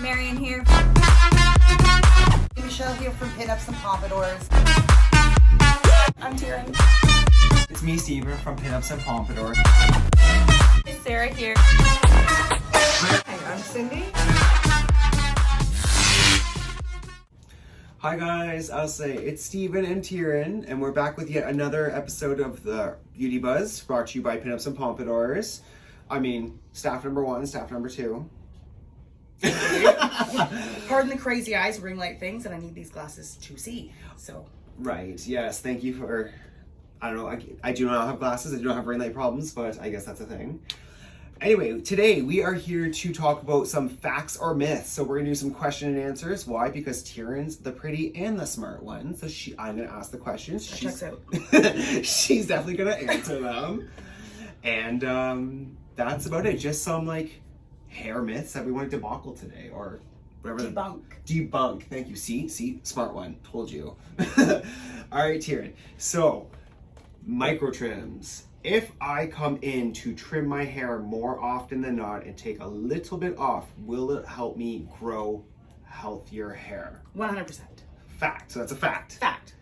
Marion here. Michelle here from Pin Ups and Pompadours. I'm Tieran. It's me, Steven, from Pin Ups and Pompadours. It's Sarah here. Hi, I'm Cindy. Hi guys, I'll say it's Steven and Tieran, and we're back with yet another episode of the Beauty Buzz, brought to you by Pin Ups and Pompadours. I mean, staff number 1, staff number 2. Pardon the crazy eyes, ring light things, and I need these glasses to see. So. Right, yes, thank you for, I don't know, I do not have glasses, I do not have ring light problems, but I guess that's a thing. Anyway, today we are here to talk about some facts or myths. So we're gonna do some question and answers. Why? Because Tieran's the pretty and the smart one. So I'm gonna ask the questions. That checks out. She's definitely gonna answer them. And that's about it. Just some like hair myths that we want to debacle today, or whatever. Debunk. Thank you. See, smart one. Told you. All right, Tieran. So micro trims. If I come in to trim my hair more often than not and take a little bit off, will it help me grow healthier hair? 100%. Fact. So that's a fact. Fact.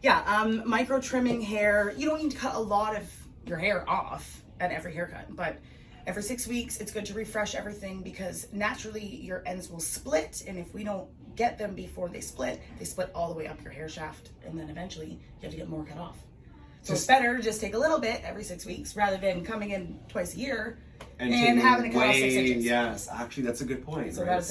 Yeah, micro trimming hair, you don't need to cut a lot of your hair off at every haircut, but every 6 weeks, it's good to refresh everything because naturally your ends will split, and if we don't get them before they split all the way up your hair shaft, and then eventually you have to get more cut off. So it's better to just take a little bit every 6 weeks rather than coming in twice a year and having to cut off 6 inches. Yes, actually that's a good point. So right?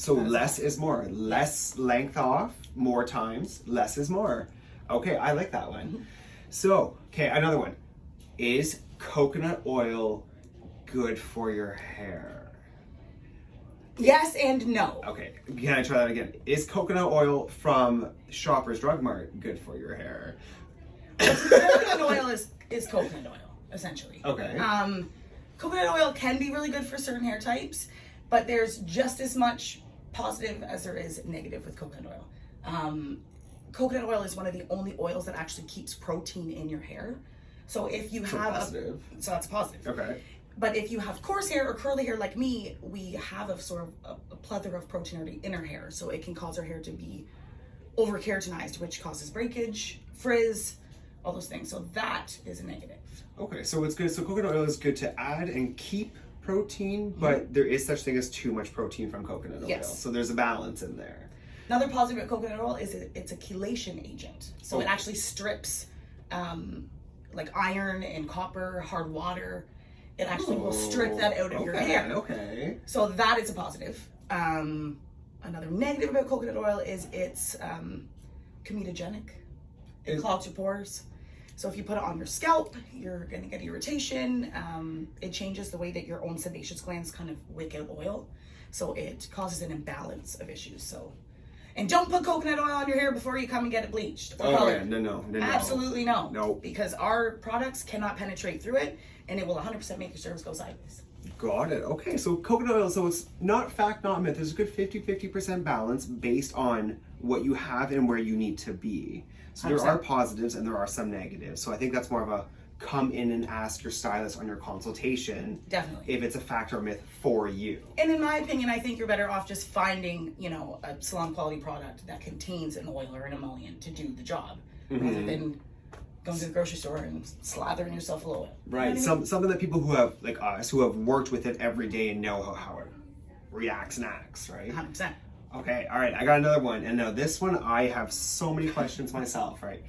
Less is more. Less length off, more times, less is more. Okay, I like that one. Mm-hmm. So, okay, another one. Is coconut oil good for your hair? Yes and no. Okay, can I try that again? Is coconut oil from Shoppers Drug Mart good for your hair? Coconut oil is coconut oil, essentially. Okay. Coconut oil can be really good for certain hair types, but there's just as much positive as there is negative with coconut oil. Coconut oil is one of the only oils that actually keeps protein in your hair. So if you have so that's positive. Okay. But if you have coarse hair or curly hair like me, we have a sort of a plethora of protein already in our hair, so it can cause our hair to be over keratinized, which causes breakage, frizz, all those things. So that is a negative. Okay, so it's good. So coconut oil is good to add and keep protein, but there is such thing as too much protein from coconut oil. Yes. So there's a balance in there. Another positive about coconut oil is it's a chelation agent. So it actually strips like iron and copper, hard water. It actually will strip that out of your hair. Okay. So that is a positive. Another negative about coconut oil is it's comedogenic. It clogs your pores. So if you put it on your scalp, you're going to get irritation. It changes the way that your own sebaceous glands kind of wick out oil. So it causes an imbalance of issues. So, and don't put coconut oil on your hair before you come and get it bleached or colored. Yeah, no. Absolutely no. No. Because our products cannot penetrate through it, and it will 100% make your service go sideways. Got it. Okay, so coconut oil, so it's not fact, not myth. There's a good 50% balance based on what you have and where you need to be. So there 100%. are positives and there are some negatives. So I think that's more of a come in and ask your stylist on your consultation. Definitely. If it's a fact or myth for you. And in my opinion, I think you're better off just finding, a salon quality product that contains an oil or an emollient to do the job, rather than going to the grocery store and slathering yourself full of oil. Right. You know what I mean? Something that people who have, like us, who have worked with it every day and know how it reacts and acts, right? 100%. Okay, all right, I got another one. And now this one, I have so many questions myself, right?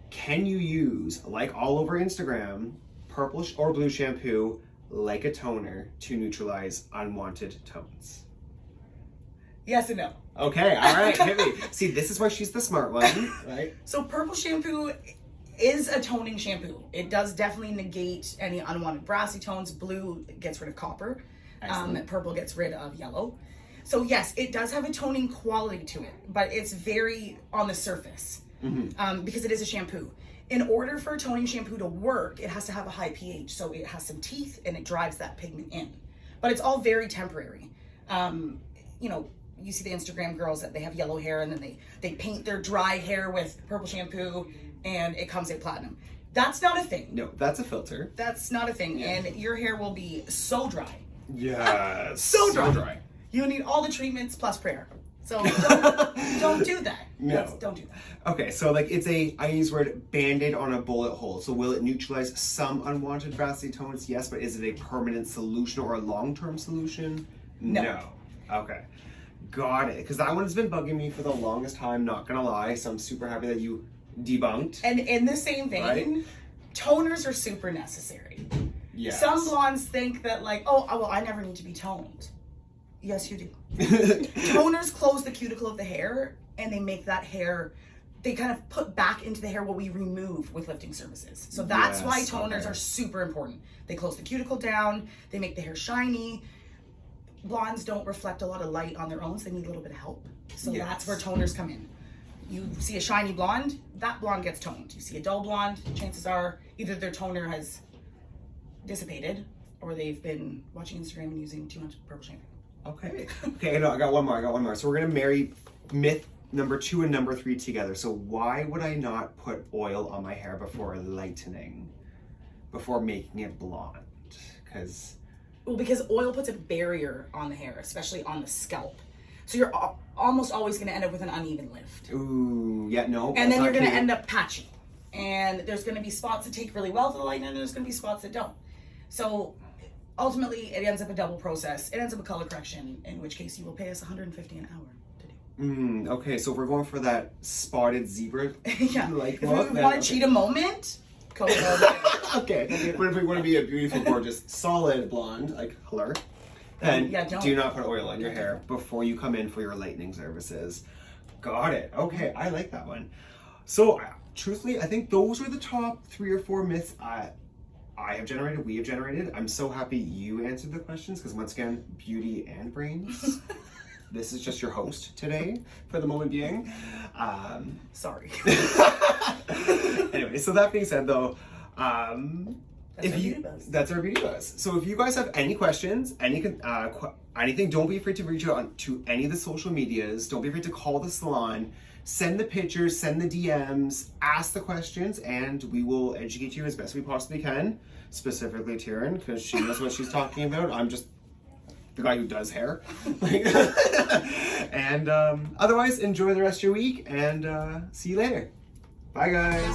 Can you use, like all over Instagram, purple or blue shampoo like a toner to neutralize unwanted tones? Yes and no. Okay, all right, hit me. See, this is why she's the smart one, right? So purple shampoo is a toning shampoo. It does definitely negate any unwanted brassy tones. Blue gets rid of copper. Purple gets rid of yellow. So yes, it does have a toning quality to it, but it's very on the surface because it is a shampoo. In order for a toning shampoo to work, it has to have a high pH, so it has some teeth and it drives that pigment in. But it's all very temporary. You see the Instagram girls that they have yellow hair and then they paint their dry hair with purple shampoo and it comes out platinum. That's not a thing. No, that's a filter. That's not a thing. Yeah. And your hair will be so dry. Yes. So dry. You need all the treatments plus prayer. So don't do that. No. Don't do that. Okay, so like it's I use the word band-aid on a bullet hole. So will it neutralize some unwanted brassy tones? Yes, but is it a permanent solution or a long-term solution? No. Okay. Got it. Because that one's been bugging me for the longest time, not gonna lie. So I'm super happy that you debunked. And in the same vein, right? Toners are super necessary. Yes. Some blondes think that like, oh, well, I never need to be toned. Yes, you do. Toners close the cuticle of the hair and they make that hair, they kind of put back into the hair what we remove with lifting services. So that's why toners are super important. They close the cuticle down, they make the hair shiny. Blondes don't reflect a lot of light on their own, so they need a little bit of help. So that's where toners come in. You see a shiny blonde, that blonde gets toned. You see a dull blonde, chances are either their toner has dissipated or they've been watching Instagram and using too much purple shampoo. Okay. Okay, no, I got one more. So we're gonna marry myth number 2 and number 3 together. So why would I not put oil on my hair before lightening, before making it blonde? Because oil puts a barrier on the hair, especially on the scalp. So you're almost always gonna end up with an uneven lift. Ooh, yeah, no. And then you're gonna end up patchy. And there's gonna be spots that take really well to the lighten, and there's gonna be spots that don't. So ultimately, it ends up a double process. It ends up a color correction, in which case you will pay us $150 an hour to do. Okay, so if we're going for that spotted zebra yeah. like if look, we want to cheat a moment, go for okay. But if we want to be a beautiful, gorgeous, solid blonde, like her, then do not put oil on your hair before you come in for your lightening services. Got it. Okay, I like that one. So, truthfully, I think those are the top 3 or 4 myths I have generated, we have generated. I'm so happy you answered the questions because once again, beauty and brains. This is just your host today for the moment being. Sorry. Anyway, so that being said though, that's our beauty buzz. So if you guys have any questions, anything, don't be afraid to reach out to any of the social medias. Don't be afraid to call the salon. Send the pictures, send the DMs, ask the questions, and we will educate you as best we possibly can. Specifically Tieran, because she knows what she's talking about. I'm just the guy who does hair. And otherwise, enjoy the rest of your week, and see you later. Bye, guys.